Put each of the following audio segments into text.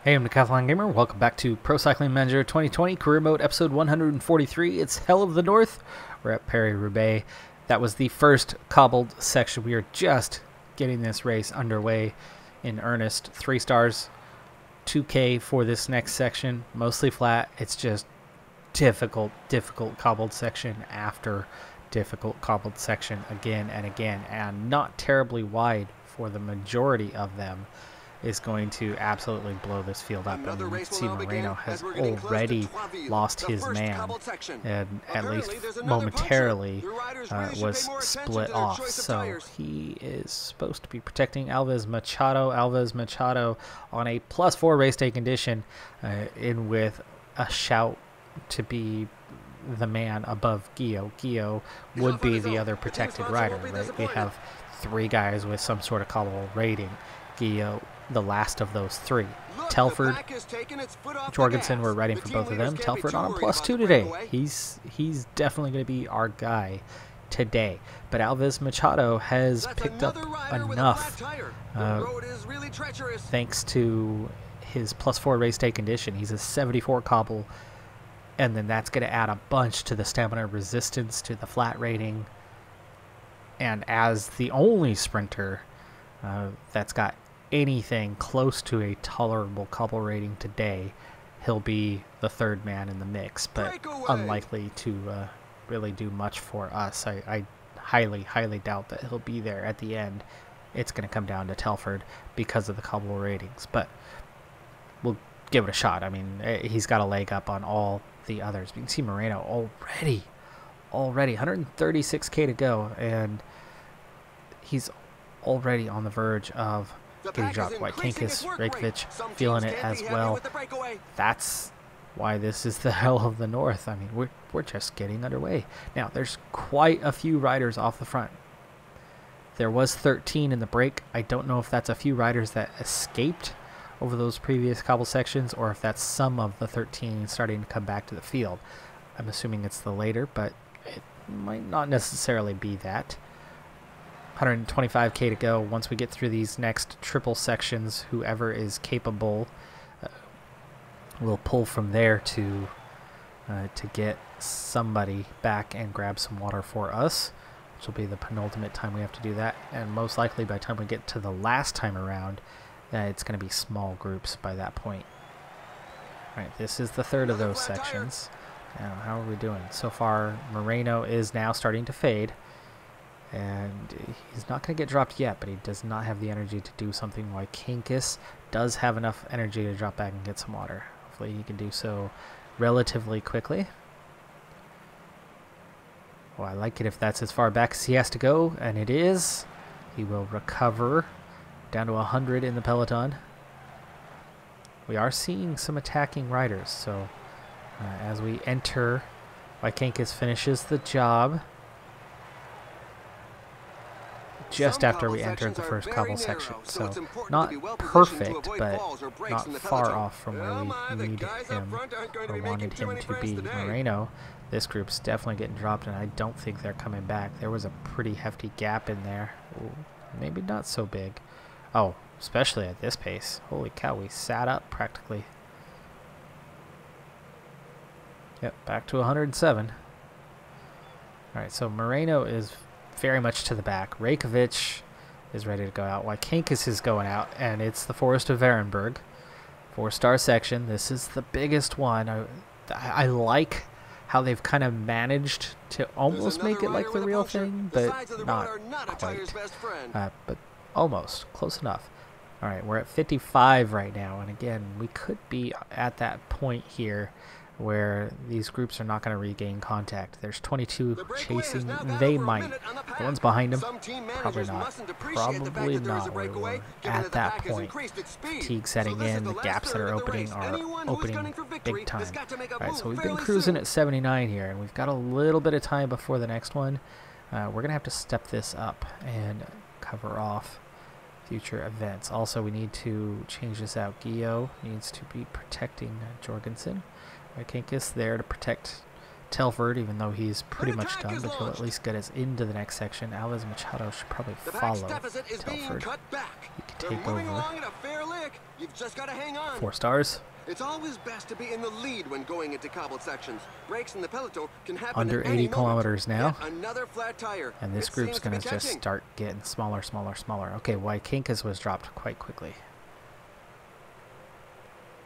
Hey, I'm Decathlon Gamer. Welcome back to Pro Cycling Manager 2020 Career Mode episode 143. It's Hell of the North. We're at Paris-Roubaix. That was the first cobbled section. We are just getting this race underway in earnest. 3 stars, 2K for this next section. Mostly flat. It's just difficult cobbled section after difficult cobbled section again and again, and not terribly wide for the majority of them. Is going to absolutely blow this field up. And you see Moreno has already lost his man, and at least momentarily was split off. So he is supposed to be protecting Alves Machado. Alves Machado on a +4 race day condition, in with a shout to be the man above Gio. Gio would be the other protected rider, right? We have 3 guys with some sort of cobble rating. Gio, the last of those 3. Telford, Jorgensen, we're riding for both of them. Telford on a +2 today. He's definitely going to be our guy today. But Alves Machado has picked up enough thanks to his +4 race day condition. He's a 74 cobble, and then that's going to add a bunch to the stamina resistance, to the flat rating. And as the only sprinter that's got anything close to a tolerable cobble rating today, he'll be the 3rd man in the mix, but unlikely to really do much for us. I highly doubt that he'll be there at the end. It's going to come down to Telford because of the cobble ratings, but we'll give it a shot. I mean, he's got a leg up on all the others. You can see Moreno already 136k to go, and he's already on the verge of getting dropped. Whitekinkis, Reykjavik feeling it as well. That's why this is the Hell of the North. I mean, we're just getting underway. Now, there's quite a few riders off the front. There was 13 in the break. I don't know if that's a few riders that escaped over those previous cobble sections, or if that's some of the 13 starting to come back to the field. I'm assuming it's the later, but it might not necessarily be that. 125k to go. Once we get through these next triple sections, whoever is capable will pull from there to get somebody back and grab some water for us, which will be the penultimate time we have to do that. And most likely by the time we get to the last time around, it's going to be small groups by that point. All right, this is the 3rd of those sections. Now, how are we doing? So far, Moreno is now starting to fade. And he's not going to get dropped yet, but he does not have the energy to do something. Whitekinkis does have enough energy to drop back and get some water. Hopefully he can do so relatively quickly. Well, I like it if that's as far back as he has to go, and it is. He will recover down to 100 in the peloton. We are seeing some attacking riders, so as we enter, Whitekinkis finishes the job just after we entered the first cobble section, so not perfect, but not far off from where we need him or wanted him to be. Moreno, this group's definitely getting dropped, and I don't think they're coming back. There was a pretty hefty gap in there. Ooh, maybe not so big. Oh, especially at this pace. Holy cow, we sat up practically. Yep, back to 107. Alright, so Moreno is very much to the back. Reykjavik is ready to go out. Whitekinkis is going out, and it's the Forest of Varenberg. 4-star section. This is the biggest one. I like how they've kind of managed to almost make it like the real thing, but not quite. But almost. Close enough. Alright, we're at 55 right now, and again, we could be at that point here where these groups are not going to regain contact. There's 22 chasing. They might. The ones behind them, probably not. Probably not. We're at that point. Fatigue setting in. The gaps that are opening big time. Alright, so we've been cruising at 79 here, and we've got a little bit of time before the next one. We're going to have to step this up and cover off future events. Also, we need to change this out. Gio needs to be protecting Jorgensen. Whitekinkis there to protect Telford, even though he's pretty much done, but he'll at least get us into the next section. Alves Machado should probably follow Telford. He can take over. 4 stars. It's always best to be in the lead when going into cobbled sections. Breaks in the Peloton can happen under 80 kilometers now. Another flat tire. And this group's going to just start getting smaller, smaller, smaller. Okay, Wykinkas was dropped quite quickly.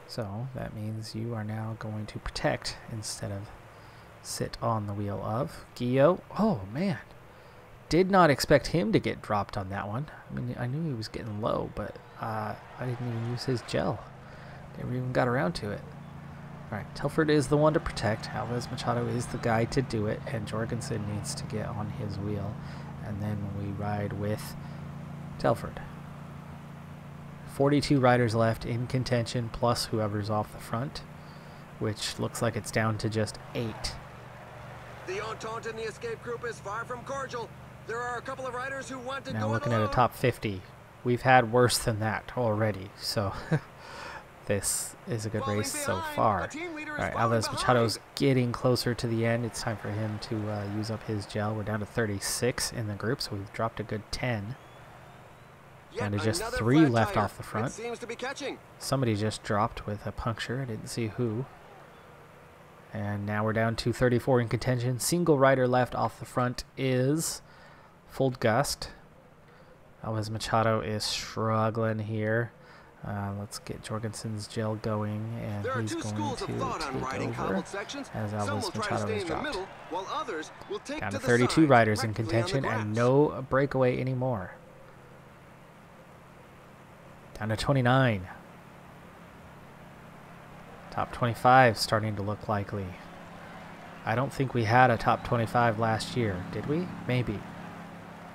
So that means you are now going to protect instead of sit on the wheel of Gio. Oh, man. Did not expect him to get dropped on that one. I mean, I knew he was getting low, but I didn't even use his gel. Never even got around to it. Alright, Telford is the one to protect. Alves Machado is the guy to do it. And Jorgensen needs to get on his wheel. And then we ride with Telford. 42 riders left in contention, plus whoever's off the front. Which looks like it's down to just 8. The entente in the escape group is far from cordial. There are a couple of riders who want to now go looking alone. at a top 50. We've had worse than that already. So... this is a good race so far. Alright, Alves Machado's getting closer to the end. It's time for him to use up his gel. We're down to 36 in the group, so we've dropped a good 10. Down to just 3 left off the front. Somebody just dropped with a puncture. I didn't see who. And now we're down to 34 in contention. Single rider left off the front is Fuldgast. Alves Machado is struggling here. Let's get Jorgensen's gel going, and he's going to take over as Alves Machado is dropped. Down to 32 riders in contention and no breakaway anymore. Down to 29. Top 25 starting to look likely. I don't think we had a top 25 last year, did we? Maybe.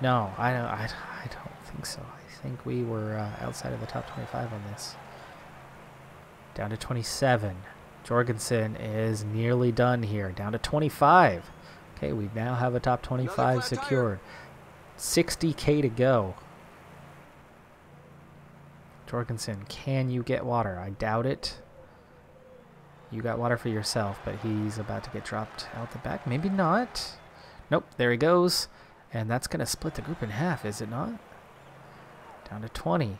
No, I don't think so. I think we were outside of the top 25 on this. Down to 27. Jorgensen is nearly done here. Down to 25. Okay, we now have a top 25 secured. 60K to go. Jorgensen, can you get water? I doubt it. You got water for yourself, but he's about to get dropped out the back. Maybe not. Nope, there he goes. And that's going to split the group in half, is it not? Down to 20.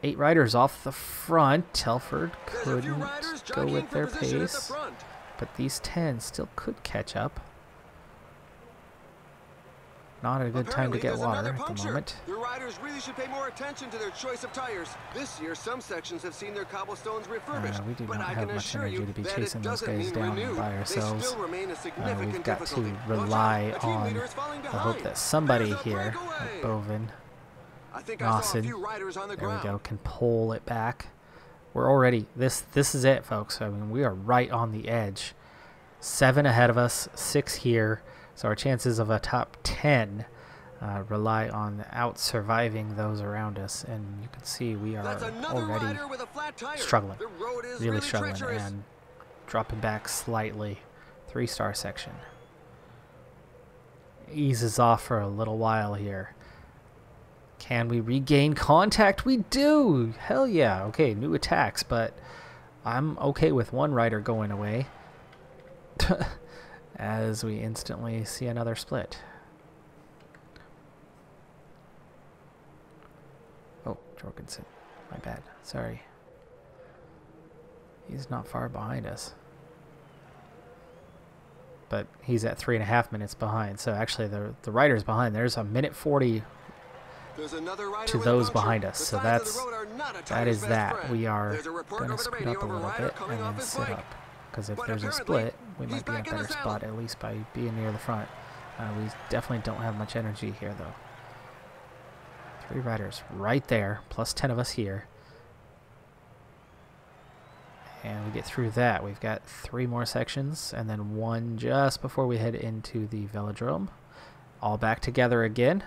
8 riders off the front. Telford couldn't go with their pace. But these 10 still could catch up. Not a good time to get water at the moment. The riders really should pay more attention to their choice of tires. This year, some sections have seen their cobblestones refurbished. We do not have much energy to be chasing those guys down by ourselves. We've got to rely on the hope that somebody here, like Bovin, Lawson, there we go, can pull it back. We're already, this is it, folks. I mean, we are right on the edge. 7 ahead of us, 6 here. So our chances of a top 10 rely on out-surviving those around us. And you can see we are already struggling, really struggling, and dropping back slightly. 3-star section. Eases off for a little while here. Can we regain contact? We do! Hell yeah. Okay, new attacks, but I'm okay with one rider going away. As we instantly see another split. Oh, Jorgensen. My bad. Sorry. He's not far behind us. But he's at 3.5 minutes behind. So actually the rider's behind. There's a minute 40 to those behind us. So that is that. We are going to speed up a little bit and then sit up. Because if there's a split, we might be in a better spot, at least by being near the front. We definitely don't have much energy here, though. 3 riders right there, plus 10 of us here. And we get through that. We've got 3 more sections, and then 1 just before we head into the velodrome. All back together again.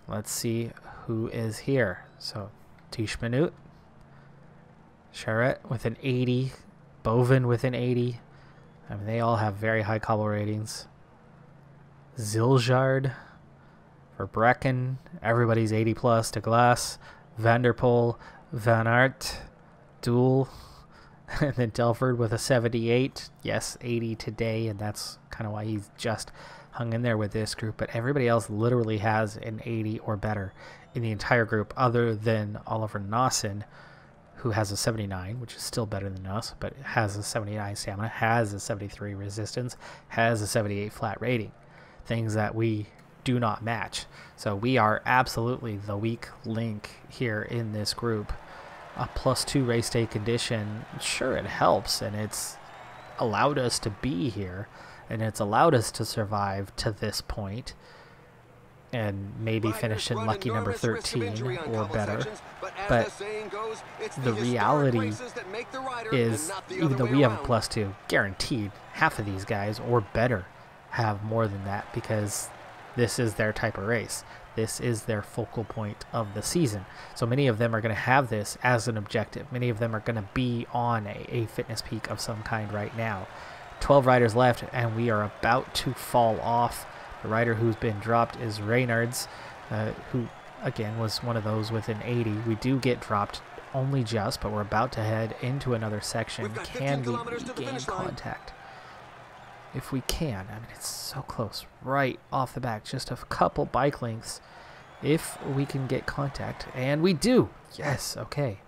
Let's see who is here. So, Tish Minute. Charette with an 80, Bovin with an 80. I mean, they all have very high cobble ratings. Ziljard for Brecken. Everybody's 80 plus. De Glass, Vanderpool, Van Aert, Doel, And then Telford with a 78. Yes, 80 today, and that's kind of why he's just hung in there with this group. But everybody else literally has an 80 or better in the entire group, other than Oliver Nawson, who has a 79, which is still better than us, but has a 79 stamina, has a 73 resistance, has a 78 flat rating. Things that we do not match. So we are absolutely the weak link here in this group. A +2 race day condition, sure, it helps, and it's allowed us to be here, and it's allowed us to survive to this point, and maybe finish in lucky number 13 or better. But the reality is, even though we have a +2, guaranteed half of these guys or better have more than that, because this is their type of race. This is their focal point of the season. So many of them are going to have this as an objective. Many of them are going to be on a fitness peak of some kind right now. 12 riders left, and we are about to fall off. The rider who's been dropped is Reynards, who, again, was one of those with an 80. We do get dropped only just, but we're about to head into another section. Can we regain contact? If we can. I mean, it's so close right off the back, just a couple bike lengths. If we can get contact, and we do. Yes, okay.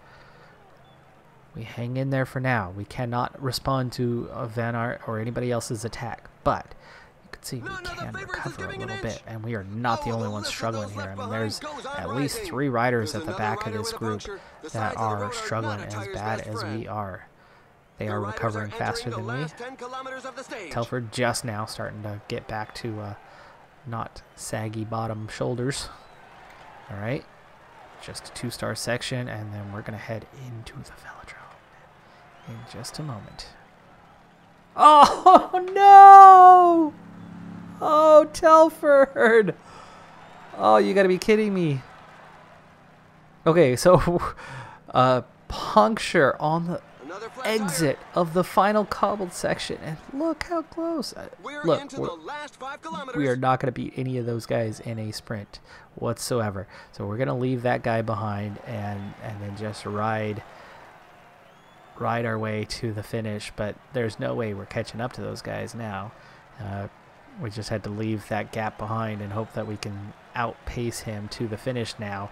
We hang in there for now. We cannot respond to Van Aert or anybody else's attack, but you can see we can recover a little bit, and we are not the only ones struggling here. I mean, there's at least 3 riders at the back of this group that are struggling as bad as we are. They are recovering faster than me. Telford just now starting to get back to not saggy bottom shoulders. All right, just a 2-star section, and then we're going to head into the velodrome in just a moment. Oh, no! Oh, Telford! Oh, you got to be kidding me. Okay, so puncture on the exit of the final cobbled section, and look how close. Look, we are not going to beat any of those guys in a sprint whatsoever. So we're going to leave that guy behind and then just ride our way to the finish. But there's no way we're catching up to those guys now. We just had to leave that gap behind and hope that we can outpace him to the finish now,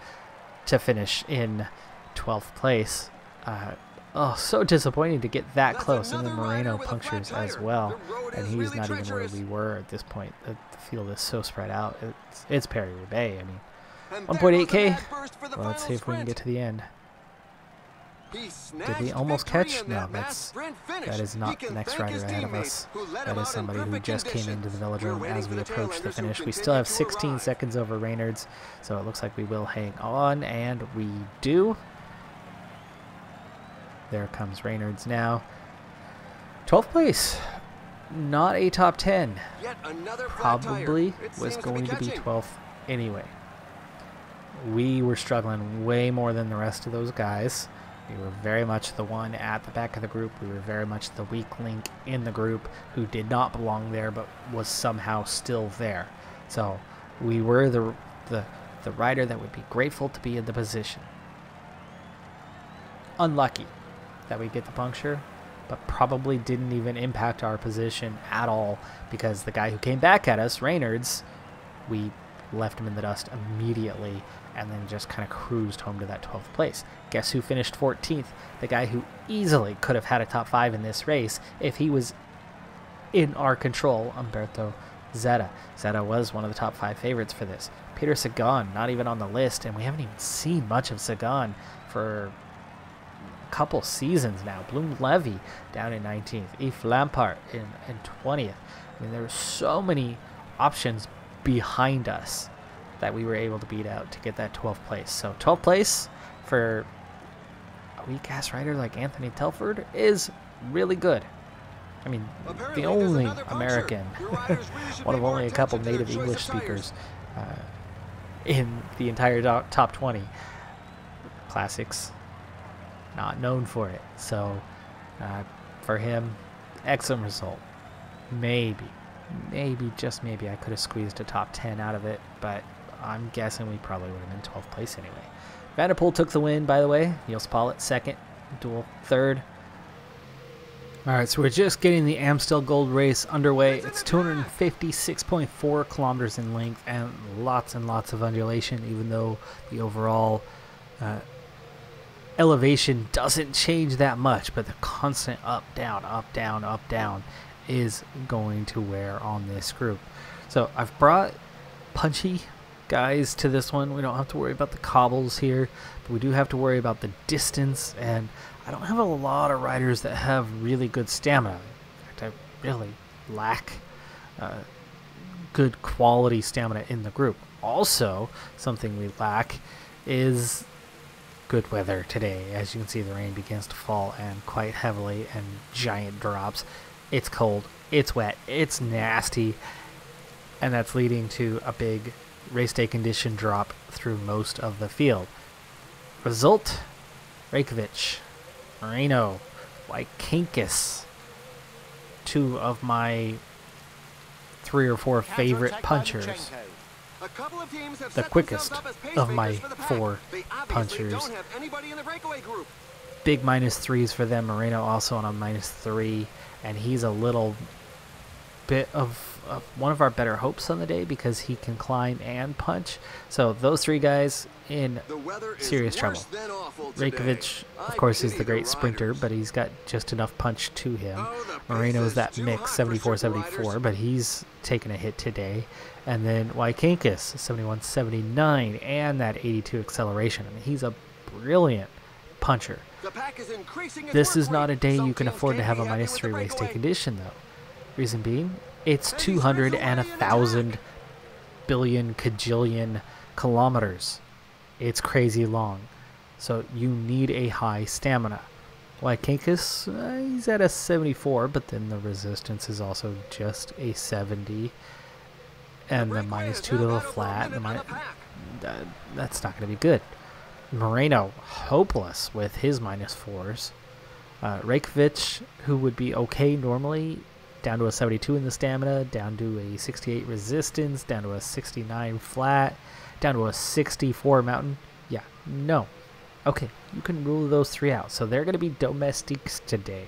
to finish in 12th place. Oh, so disappointing to get that close, and then Moreno punctures as well, and he's not even where we were at this point. The field is so spread out. It's Paris-Roubaix. I mean, 1.8K. Well, let's see if we can get to the end. Did we almost catch? No, that is not the next rider ahead of us. That is somebody who just came into the velodrome as we approach the finish. We still have 16 seconds over Reynards, so it looks like we will hang on, and we do. There comes Reynards now. 12th place. Not a top 10. Probably was going to be 12th anyway. We were struggling way more than the rest of those guys. We were very much the one at the back of the group. We were very much the weak link in the group who did not belong there but was somehow still there. So we were the rider that would be grateful to be in the position. Unlucky that we get the puncture, but probably didn't even impact our position at all, because the guy who came back at us, Reynards, we left him in the dust immediately and then just kind of cruised home to that 12th place. Guess who finished 14th? The guy who easily could have had a top 5 in this race if he was in our control, Umberto Zeta. Zeta was one of the top 5 favorites for this. Peter Sagan, not even on the list, and we haven't even seen much of Sagan for couple seasons now. Bloom Levy down in 19th. Yves Lampard in 20th. I mean, there were so many options behind us that we were able to beat out to get that 12th place. So 12th place for a weak ass rider like Anthony Telford is really good. I mean, the only American, one of only a couple native English speakers in the entire top 20. Classics. Not known for it. So for him, excellent result. Maybe, just maybe I could have squeezed a top 10 out of it, but I'm guessing we probably would have been 12th place anyway. Van der Poel took the win, by the way. Niels Pollitt second, Duel third. All right, so we're just getting the Amstel Gold Race underway. It's 256.4 kilometers in length and lots of undulation, even though the overall elevation doesn't change that much, but the constant up, down, up, down, up, down is going to wear on this group. So I've brought punchy guys to this one. We don't have to worry about the cobbles here, but we do have to worry about the distance, and I don't have a lot of riders that have really good stamina. In fact, I really lack good quality stamina in the group. Also, something we lack is good weather today. As you can see, the rain begins to fall, and quite heavily, and giant drops. It's cold, it's wet, it's nasty, and that's leading to a big race day condition drop through most of the field. Result, Reykjavik, Moreno, Wykankis, two of my 3 or 4 favorite punchers. The quickest of my 4 punchers. Big -3s for them. Moreno also on a -3, and he's a little bit of one of our better hopes on the day because he can climb and punch. So those 3 guys in serious trouble. Reykjavik, of course, is the great sprinter, but he's got just enough punch to him. Moreno's that mix, 74-74, but he's taken a hit today. And then Wykankis, 71-79, and that 82 acceleration. I mean, he's a brilliant puncher. This is not a day you can afford to have a -3 race day condition, though. Reason being, it's 200 and 1,000 billion kajillion kilometers. It's crazy long. So you need a high stamina. Wykankis, he's at a 74, but then the resistance is also just a 70. And the -2 to the flat, that's not going to be good. Moreno, hopeless with his -4s. Reykjavik, who would be okay normally, down to a 72 in the stamina, down to a 68 resistance, down to a 69 flat, down to a 64 mountain. Yeah, no. Okay, you can rule those 3 out. So they're going to be domestiques today.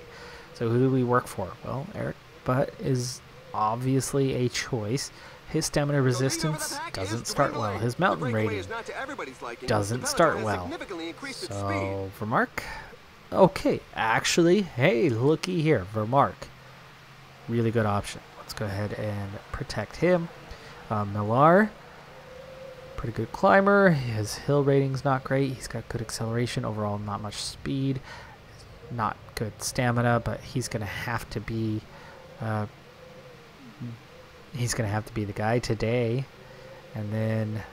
So who do we work for? Well, Eric Butt is obviously a choice. His stamina resistance doesn't start well. His mountain rating doesn't start well. So, Vermark? Okay, actually, hey, looky here, Vermark. Really good option. Let's go ahead and protect him. Millar, pretty good climber. His hill rating's not great. He's got good acceleration. Overall, not much speed. Not good stamina, but he's going to have to be... he's going to have to be the guy today. And then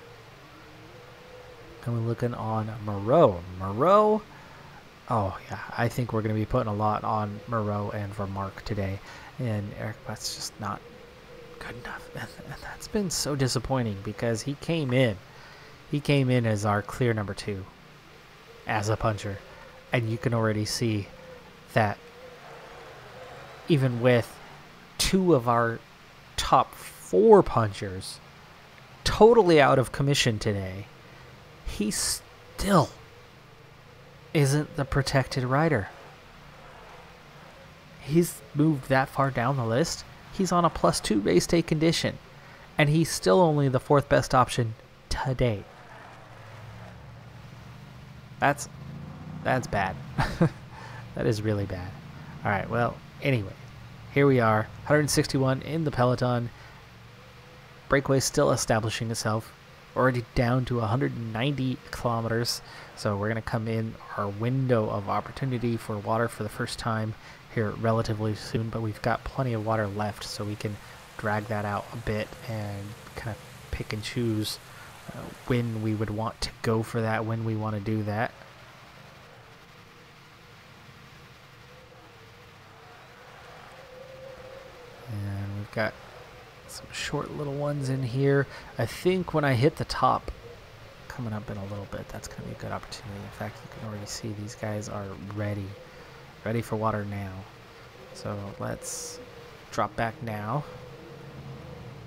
we're looking on Moreau. Moreau, oh yeah, I think we're going to be putting a lot on Moreau and Vermark today. And Eric Butt's just not good enough. And that's been so disappointing because he came in as our clear number 2 as a puncher. And you can already see that even with 2 of our top 4 punchers totally out of commission today, he still isn't the protected rider. He's moved that far down the list. He's on a +2 race day condition, and he's still only the 4th best option today. That's bad. That is really bad. All right, well, anyway, here we are, 161 in the Peloton. Breakaway still establishing itself, already down to 190 kilometers. So we're going to come in our window of opportunity for water for the first time here relatively soon, but we've got plenty of water left, so we can drag that out a bit and kind of pick and choose when we would want to go for that, when we want to do that. And we've got some short little ones in here. I think when I hit the top, coming up in a little bit, that's going to be a good opportunity. In fact, you can already see these guys are ready for water now. So let's drop back now.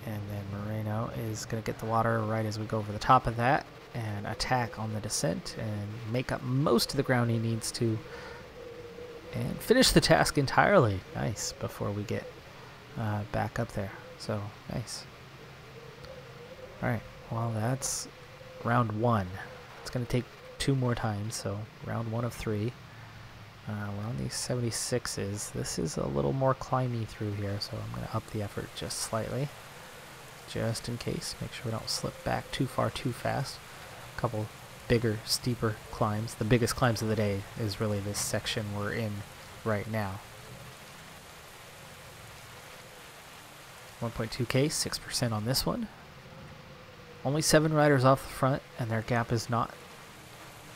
And then Moreno is going to get the water right as we go over the top of that and attack on the descent and make up most of the ground he needs to and finish the task entirely. Nice, before we get back up there. So, nice. Alright, well that's round 1. It's going to take 2 more times, so round 1 of 3. We're on these 76s. This is a little more climby through here, so I'm going to up the effort just slightly. Just in case. Make sure we don't slip back too far too fast. A couple bigger, steeper climbs. The biggest climbs of the day is really this section we're in right now. 1.2k, 6% on this one. Only 7 riders off the front, and their gap is not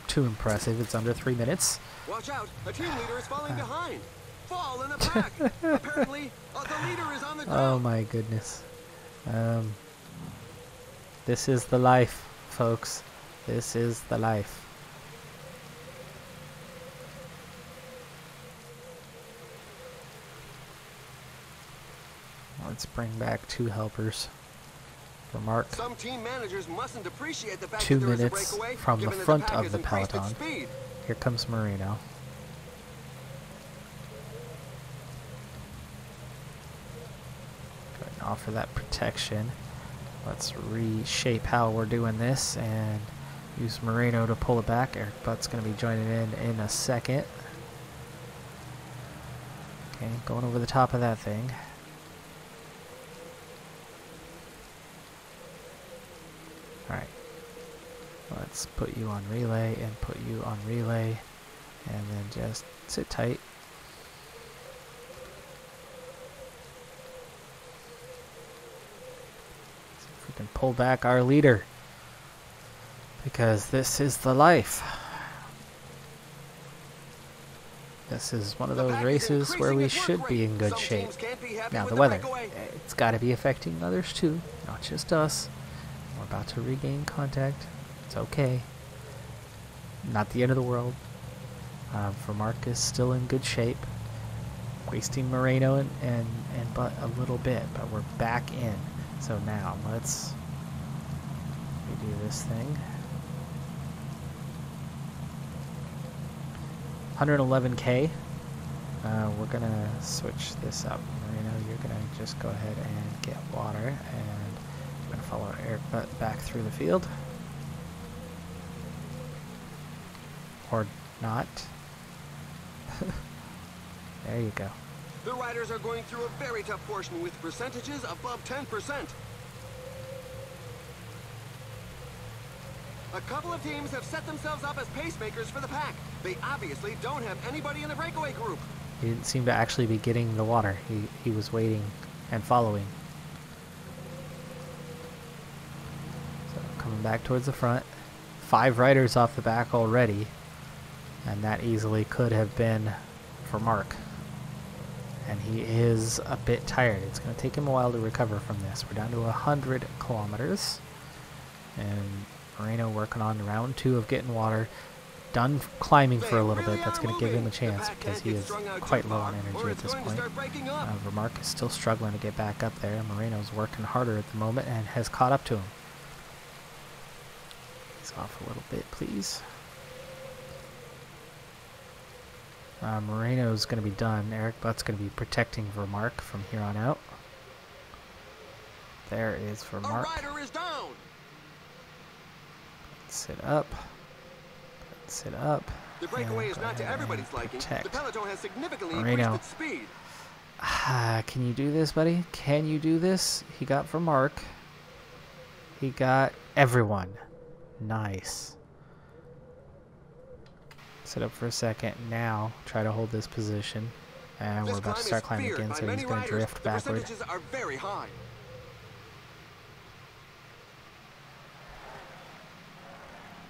too impressive. It's under 3 minutes. Watch out! A team leader is falling behind. Fall in the pack. Apparently, the leader is on the ground. Oh my goodness. This is the life, folks. This is the life. Let's bring back 2 helpers for Mark. Some team managers mustn't appreciate the fact 2 that there is a minutes breakaway, from the given that front pack of has the increased its Peloton. speed. Here comes Marino. Go ahead and offer that protection. Let's reshape how we're doing this and use Marino to pull it back. Eric Butt's going to be joining in a second. Okay, going over the top of that thing. Alright. Let's put you on relay and put you on relay. And then just sit tight. See if we can pull back our leader. Because this is the life. This is one of those races where we should be in good shape. Now the weather, it's got to be affecting others too, not just us. We're about to regain contact. It's okay. Not the end of the world. For Marcus, still in good shape. Wasting Moreno and Butt a little bit, but we're back in. So now let's redo this thing. 111k. We're gonna switch this up. Marino, you're gonna just go ahead and get water, and we're gonna follow Eric Butt back through the field. Or not. There you go. The riders are going through a very tough portion with percentages above 10%. A couple of teams have set themselves up as pacemakers for the pack. They obviously don't have anybody in the breakaway group. He didn't seem to actually be getting the water. He was waiting and following. So coming back towards the front. 5 riders off the back already. And that easily could have been for Mark. And he is a bit tired. It's going to take him a while to recover from this. We're down to 100 kilometers. And Moreno working on round 2 of getting water. Done climbing for a little bit. That's going to give him a chance because he is quite low on energy at this point. Vermark is still struggling to get back up there. Moreno's working harder at the moment and has caught up to him. He's off a little bit, please. Moreno's going to be done. Eric Butt's going to be protecting Vermark from here on out. There is Vermark. Sit up. Sit up. The breakaway is not to everybody's liking. The Peloton has significantly Moreno. increased its speed. Can you do this, buddy? Can you do this? He got Vermark. He got everyone. Nice. Sit up for a second. Now try to hold this position. And we're about to start climbing again, so he's going to drift backward. The percentages are very high.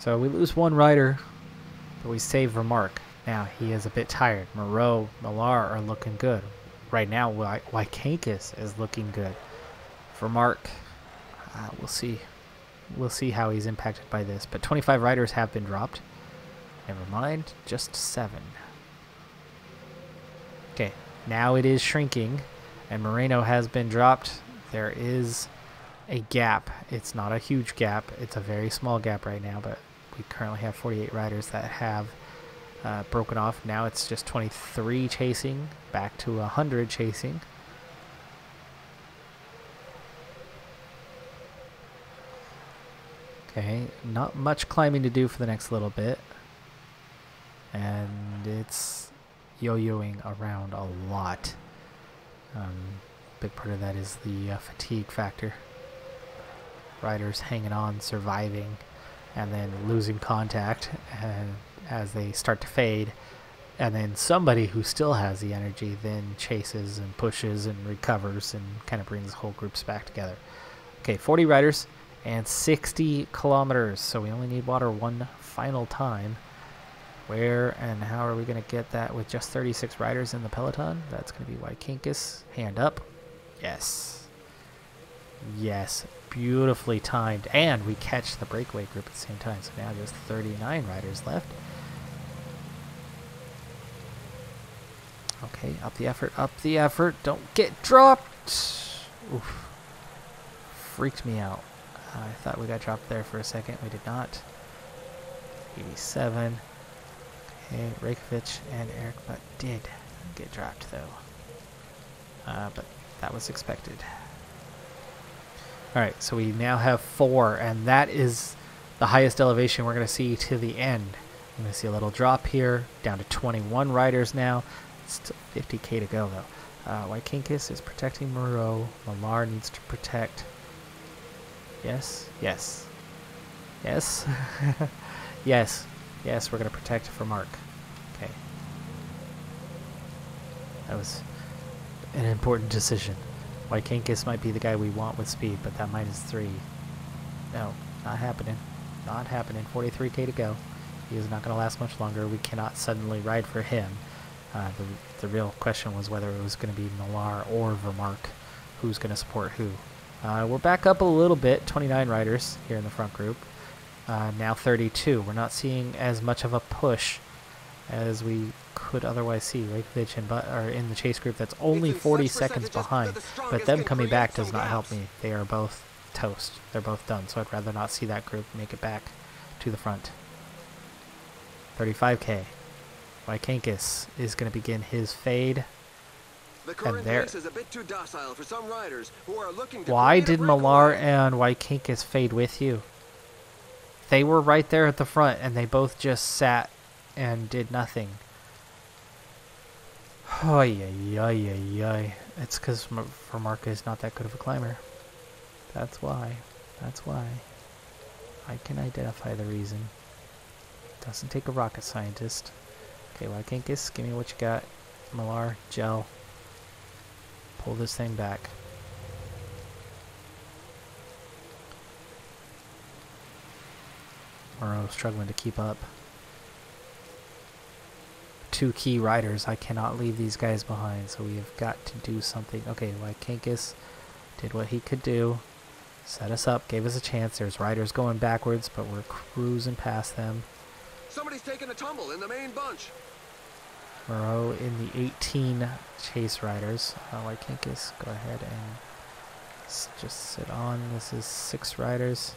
So we lose 1 rider, but we save Vermark. Now he is a bit tired. Moreau, Millar are looking good. Right now, Wykankis is looking good. Vermark, we'll see. We'll see how he's impacted by this. But 25 riders have been dropped. Never mind, just 7. Okay, now it is shrinking, and Moreno has been dropped. There is a gap. It's not a huge gap. It's a very small gap right now, but we currently have 48 riders that have broken off. Now it's just 23 chasing, back to 100 chasing. Okay, not much climbing to do for the next little bit. And it's yo-yoing around a lot. Big part of that is the fatigue factor. Riders hanging on, surviving, and then losing contact and as they start to fade. And then somebody who still has the energy then chases and pushes and recovers and kind of brings whole groups back together. Okay, 40 riders and 60 kilometers. So we only need water one final time. Where and how are we going to get that with just 36 riders in the peloton? That's going to be Wykinkis. Hand up. Yes. Yes. Beautifully timed. And we catch the breakaway group at the same time. So now just 39 riders left. Okay, up the effort, up the effort. Don't get dropped. Oof. Freaked me out. I thought we got dropped there for a second. We did not. 87. Okay, Rakovic and Eric Butt did get dropped though. But that was expected. Alright, so we now have 4, and that is the highest elevation we're going to see to the end. I'm going to see a little drop here, down to 21 riders now. Still 50k to go though. Wykinkis is protecting Moreau. Millar needs to protect. Yes, yes, yes, yes, yes. We're gonna protect for Mark. Okay, that was an important decision. Wykinkis might be the guy we want with speed, but that -3. No, not happening. Not happening. 43k to go. He is not gonna last much longer. We cannot suddenly ride for him. The real question was whether it was going to be Millar or Vermark who's going to support who. We're back up a little bit, 29 riders here in the front group. Now 32. We're not seeing as much of a push as we could otherwise see. Rakovic and Butt are in the chase group that's only 40 seconds behind, but them coming back does not help me. They are both toast. They're both done, so I'd rather not see that group make it back to the front. 35k. Wykinkis is going to begin his fade. The current pace is a bit too docile for some riders who are looking to Why did Millar and Wykinkis fade with you? They were right there at the front, and they both just sat and did nothing. Oy, oy, oy, oy, oy. It's because Vermark is not that good of a climber. That's why. That's why. I can identify the reason. Doesn't take a rocket scientist. Okay, Wykinkis, give me what you got. Millar, gel. Pull this thing back. Moreau struggling to keep up. 2 key riders. I cannot leave these guys behind, so we have got to do something. Okay, Wykinkis did what he could do. Set us up, gave us a chance. There's riders going backwards, but we're cruising past them. Somebody's taking a tumble in the main bunch. Moreau in the 18 chase riders. Wykinkis, go ahead and just sit on. This is 6 riders.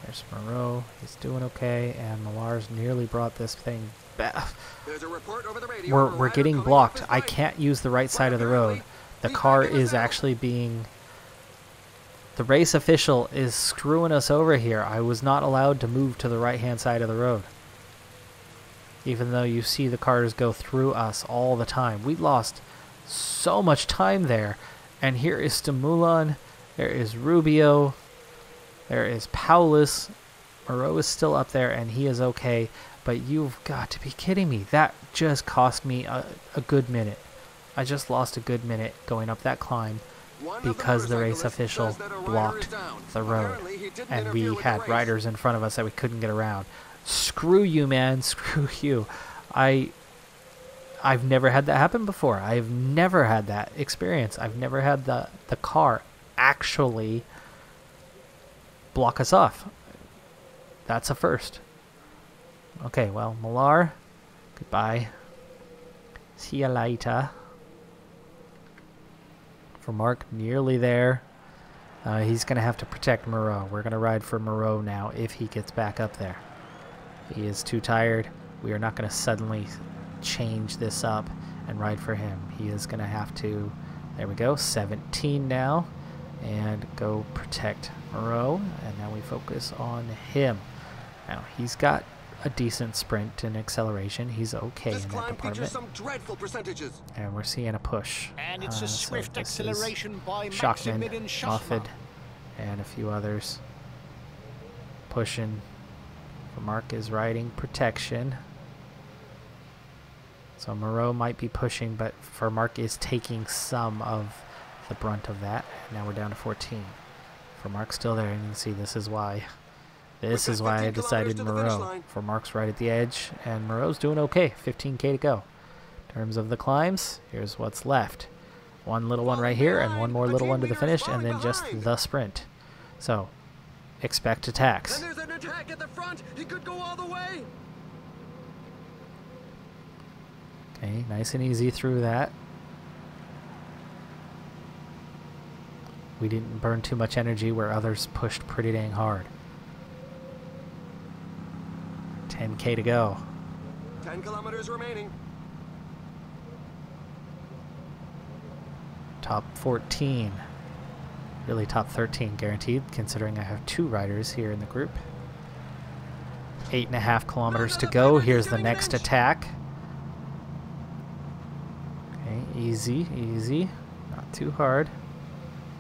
There's Moreau. He's doing okay, and Millar's nearly brought this thing back. There's a report over the radio. We're getting blocked. I can't use the right side of the road. The car is actually being... The race official is screwing us over here. I was not allowed to move to the right-hand side of the road. Even though you see the cars go through us all the time. We lost so much time there. And here is Stimulan. There is Rubio. There is Paulus. Moreau is still up there, and he is okay. But you've got to be kidding me. That just cost me a good minute. I just lost a good minute going up that climb because the race official blocked the road. And we had riders in front of us that we couldn't get around. Screw you, man. Screw you. I've never had that happen before. I've never had that experience. I've never had the car actually block us off. That's a first. Okay, well, Millar, goodbye. See you later. For Mark, nearly there. He's going to have to protect Moreau. We're going to ride for Moreau now if he gets back up there. He is too tired. We are not going to suddenly change this up and ride for him. He is going to have to, there we go, 17 now, and go protect Moreau, and now we focus on him. Now, he's got a decent sprint and acceleration. He's okay in that department. Some dreadful percentages. And we're seeing a push. And it's a swift acceleration by Shockman, Maximilian Moffat, and a few others pushing. Mark is riding protection. So Moreau might be pushing, but Mark is taking some of the brunt of that. And now we're down to 14. Mark's still there, and you can see this is why. This is why I decided Moreau. Mark's right at the edge, and Moreau's doing okay. 15K to go. In terms of the climbs, here's what's left. One little one right here, and one more little one to the finish, and then just the sprint. So, expect attacks. And there's an attack at the front. He could go all the way. Okay, nice and easy through that. We didn't burn too much energy where others pushed pretty dang hard. 10K to go. 10 kilometers remaining. Top 14. Really top 13 guaranteed, considering I have 2 riders here in the group. 8.5 kilometers to go. Here's the next attack. Okay, easy, easy. Not too hard.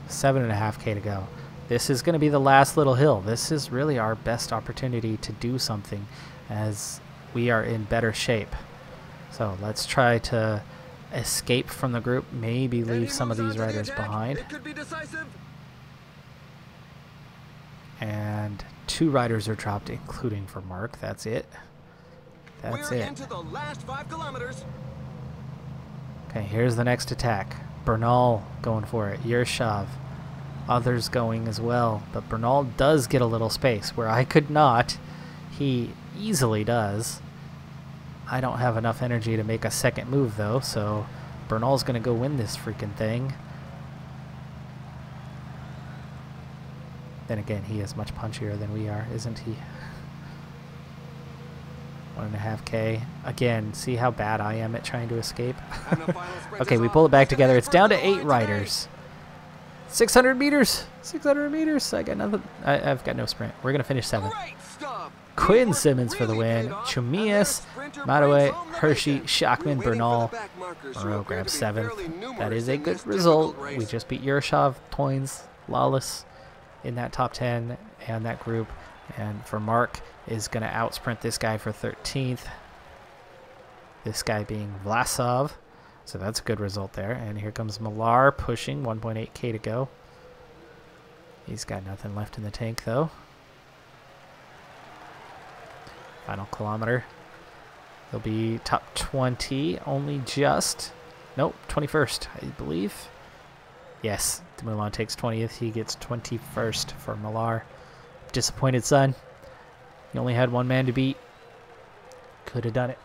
7.5K to go. This is going to be the last little hill. This is really our best opportunity to do something, as we are in better shape. So let's try to escape from the group, maybe leave some of these riders behind. It could be decisive. And 2 riders are dropped, including for Mark. That's it. That's We're it. into the last 5 kilometers. Okay, here's the next attack. Bernal going for it. Yershov. Others going as well. But Bernal does get a little space where I could not. He easily does. I don't have enough energy to make a second move, though, so Bernal's going to go win this freaking thing. Then again, he is much punchier than we are, isn't he? 1.5K. Again, see how bad I am at trying to escape? Okay, we pull it back together. It's down to 8 riders. 600 meters. 600 meters. I got nothing. I've got no sprint. We're going to finish 7th. Quinn Simmons for the win. Chumias, Madoe, Hershey, Shockman, Bernal. Moreau grabs 7th. That is a good result. We just beat Yershov, Toynes, Lawless in that top 10 and that group. And for Mark is going to outsprint this guy for 13th. This guy being Vlasov. So that's a good result there. And here comes Millar pushing. 1.8K to go. He's got nothing left in the tank, though. Final kilometer. He'll be top 20. Only just. Nope, 21st, I believe. Yes, Dumoulin takes 20th. He gets 21st for Millar. Disappointed son. He only had 1 man to beat. Could have done it.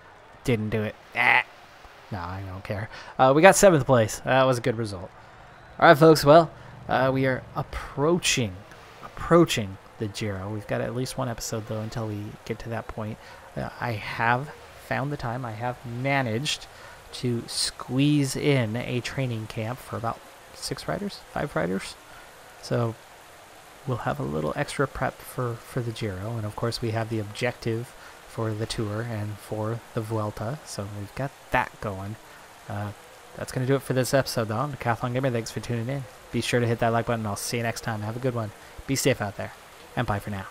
Didn't do it. Ah. No, I don't care. We got 7th place. That was a good result. All right, folks. Well, we are approaching the Giro. We've got at least 1 episode, though, until we get to that point. I have found the time. I have managed to squeeze in a training camp for about 5 riders. So we'll have a little extra prep for the Giro. And, of course, we have the objective for the Tour and for the Vuelta. So we've got that going. That's going to do it for this episode, though. I'm Decathlon Gamer. Thanks for tuning in. Be sure to hit that like button. I'll see you next time. Have a good one. Be safe out there. And bye for now.